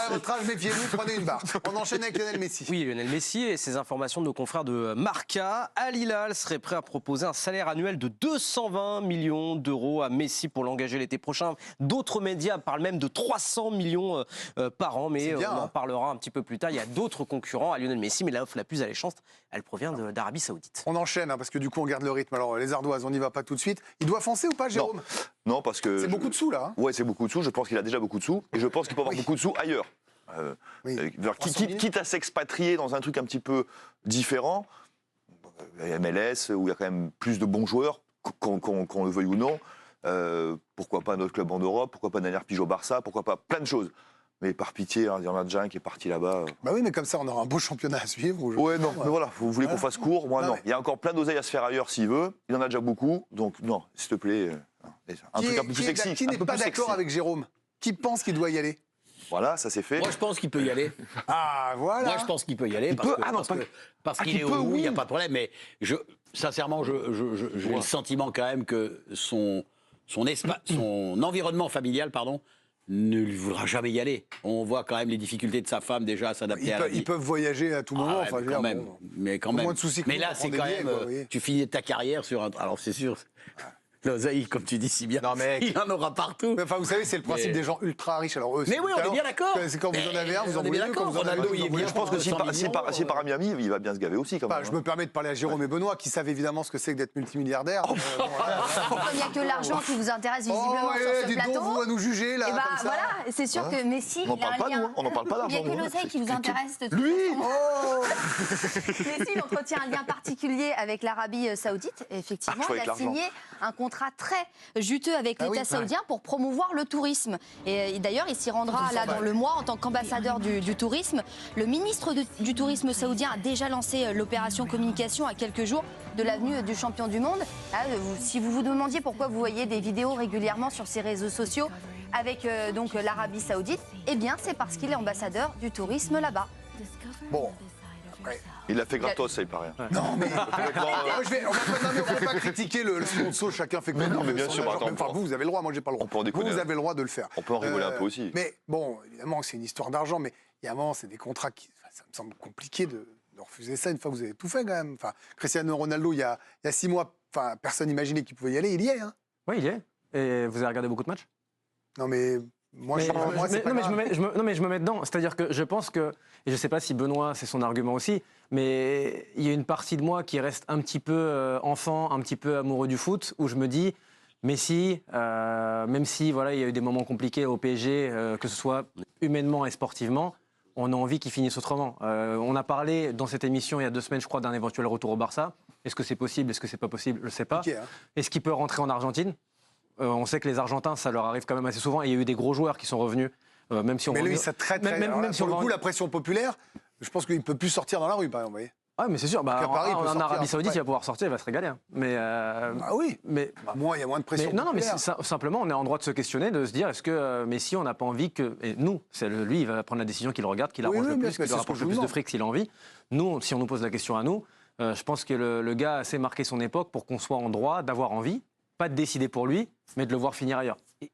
à votre âge, méfiez-vous, prenez une barre. On enchaîne avec Lionel Messi. Oui, Lionel Messi et ses informations de nos confrères de Marca. Al Hilal serait prêt à proposer un salaire annuel de 220 millions d'euros à Messi pour l'engager l'été prochain. D'autres médias parlent même de 300 millions par an, mais bien, on en parlera un petit peu plus tard. Il y a d'autres concurrents à Lionel Messi, mais l'offre la plus alléchante, elle provient d'Arabie Saoudite. On enchaîne, parce que du coup, on garde le rythme. Alors, les Ardoises, on n'y va pas tout de suite. Il doit foncer ou pas, Jérôme? Non, parce que... C'est beaucoup de sous, là. Ouais, c'est beaucoup de sous. Je pense qu'il a déjà beaucoup de sous. Et je pense qu'il peut avoir beaucoup de sous ailleurs. Quitte à s'expatrier dans un truc un petit peu différent, MLS, où il y a quand même plus de bons joueurs, qu'on le veuille ou non. Pourquoi pas un autre club en Europe? Pourquoi pas Daniel Pigeot au Barça? Pourquoi pas plein de choses? Mais par pitié, il y en a déjà un qui est parti là-bas. Bah oui, mais comme ça, on aura un beau championnat à suivre. Ouais, non, mais voilà, vous voulez qu'on fasse court? Moi, non. Il y a encore plein d'oseilles à se faire ailleurs s'il veut. Il en a déjà beaucoup. Donc, non, s'il te plaît, un truc un peu plus sexy. Qui n'est pas d'accord avec Jérôme? Qui pense qu'il doit y aller? Voilà, ça c'est fait. Moi, je pense qu'il peut y aller. Ah, voilà. Moi, je pense qu'il peut y aller parce qu'il est au bout, il n'y a pas de problème. Mais sincèrement, j'ai le sentiment quand même que son environnement familial, ne lui voudra jamais y aller. On voit quand même les difficultés de sa femme déjà à s'adapter à la vie. Ils peuvent voyager à tout moment. Ouais, mais quand même. Moins de soucis que mais là, c'est quand même... tu finis ta carrière sur un... Alors, c'est sûr... L'oseille, comme tu dis si bien, il en aura partout. Mais, vous savez, c'est le principe des gens ultra riches. Alors, eux, mais oui, on est bien d'accord. C'est quand vous en avez un, vous en voulez deux. Quand vous en avez deux, je pense que s'il part à Miami, il va bien se gaver aussi. Quand même. Je me permets de parler à Jérôme et Benoît, qui savent évidemment ce que c'est que d'être multimilliardaire. Comme il n'y a que l'argent qui vous intéresse visiblement sur ce plateau. Vous à nous juger, là, comme ça. Voilà, c'est sûr que Messi, on n'en parle pas, nous. On n'en parle pas d'argent. Il n'y a que l'oseille qui vous intéresse. Lui Messi, il entretient un lien particulier avec l'Arabie Saoudite. Effectivement, il a signé un contrat très juteux avec l'État saoudien pour promouvoir le tourisme. Et d'ailleurs, il s'y rendra là dans le mois en tant qu'ambassadeur du tourisme. Le ministre du tourisme saoudien a déjà lancé l'opération communication à quelques jours de l'avenue du champion du monde. Si vous vous demandiez pourquoi vous voyez des vidéos régulièrement sur ses réseaux sociaux avec donc l'Arabie Saoudite, eh bien c'est parce qu'il est ambassadeur du tourisme là-bas. Bon. Il l'a fait gratos, ça, il paraît. Non, mais on ne peut pas critiquer le sponsor, chacun fait comme non, mais bien sûr, vous avez le droit, moi j'ai pas le droit. On peut en déconner. Vous avez le droit de le faire. On peut en rigoler un peu aussi. Mais bon, évidemment, c'est une histoire d'argent, mais il y a un moment, c'est des contrats qui... ça me semble compliqué de refuser ça une fois que vous avez tout fait quand même. Enfin, Cristiano Ronaldo, il y a 6 mois, personne n'imaginait qu'il pouvait y aller, il y est. Hein. Oui, il y est. Et vous avez regardé beaucoup de matchs? Non, mais... Moi, je me mets dedans. C'est-à-dire que je pense que, et je ne sais pas si Benoît, c'est son argument aussi, mais il y a une partie de moi qui reste un petit peu enfant, un petit peu amoureux du foot, où je me dis, Messi, même si voilà, il y a eu des moments compliqués au PSG, que ce soit humainement et sportivement, on a envie qu'il finisse autrement. On a parlé dans cette émission il y a 2 semaines, je crois, d'un éventuel retour au Barça. Est-ce que c'est possible? Est-ce que c'est pas possible? Je ne sais pas. Est-ce qu'il peut rentrer en Argentine? On sait que les Argentins, ça leur arrive quand même assez souvent. Et il y a eu des gros joueurs qui sont revenus, même si on... Mais lui, ça très... Même si pour le coup, la pression populaire, je pense qu'il ne peut plus sortir dans la rue, par exemple, vous voyez. Ah, mais c'est sûr. En Arabie Saoudite, il va pouvoir sortir, il va se régaler. Hein. Mais, oui. Mais il y a moins de pression. Non, mais simplement, on est en droit de se questionner, de se dire, est-ce que Messi, on n'a pas envie que... Et nous, lui, il va prendre la décision qu'il regarde, qu'il arrange le plus, qu'il rapproche le plus de fric s'il a envie. Nous, si on nous pose la question à nous, je pense que le gars a assez marqué son époque pour qu'on soit en droit d'avoir envie, pas de décider pour lui, mais de le voir finir ailleurs. Et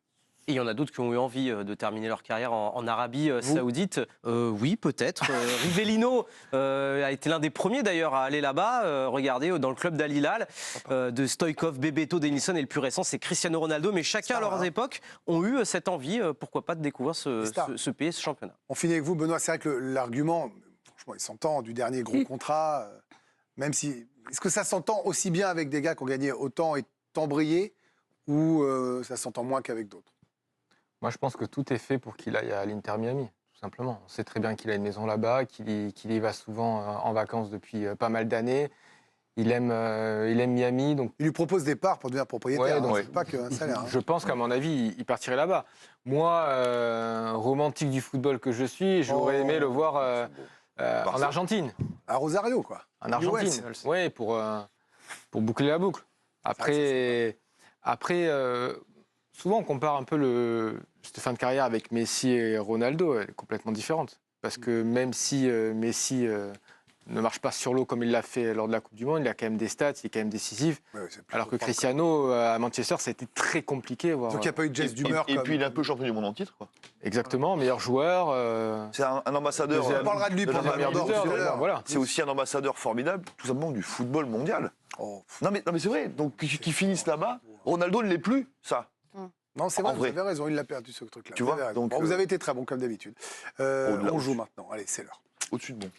il y en a d'autres qui ont eu envie de terminer leur carrière en Arabie Saoudite. Oui, peut-être. Rivellino a été l'un des premiers d'ailleurs à aller là-bas. Regardez, dans le club d'Al Hilal, de Stoïkov, Bebeto, Denilson, et le plus récent, c'est Cristiano Ronaldo. Mais chacun à leur époque ont eu cette envie, pourquoi pas, de découvrir ce pays, ce championnat. On finit avec vous, Benoît. C'est vrai que l'argument, franchement, il s'entend, du dernier gros contrat, même si... Est-ce que ça s'entend aussi bien avec des gars qui ont gagné autant et tant brillé, ou ça s'entend moins qu'avec d'autres? Moi, je pense que tout est fait pour qu'il aille à l'Inter Miami, tout simplement. On sait très bien qu'il a une maison là-bas, qu'il y va souvent en vacances depuis pas mal d'années. Il aime Miami. Donc... Il lui propose des parts pour devenir propriétaire, c'est pas qu'un salaire. Hein. Je pense qu'à mon avis, il partirait là-bas. Moi, romantique du football que je suis, j'aurais aimé le voir en Argentine. À Rosario, quoi. En Argentine, oui, pour boucler la boucle. Après, souvent, on compare un peu cette fin de carrière avec Messi et Ronaldo. Elle est complètement différente. Parce que même si Messi ne marche pas sur l'eau comme il l'a fait lors de la Coupe du Monde. Il a quand même des stats, il est quand même décisif. Alors que Cristiano, à Manchester, ça a été très compliqué. Donc il n'y a pas eu de geste d'humeur. Et puis il est un peu champion du monde en titre, quoi. Exactement, meilleur joueur. C'est un ambassadeur. On parlera de lui pour le Ballon d'Or. Voilà. C'est aussi un ambassadeur formidable, tout simplement du football mondial. Non mais c'est vrai, donc qu'ils finissent là-bas, Ronaldo ne l'est plus, ça. Non, c'est vrai, vous avez raison, il l'a perdu ce truc-là. Tu vois, donc vous avez été très bon comme d'habitude. On joue maintenant, allez, c'est l'heure. Au-dessus de bon.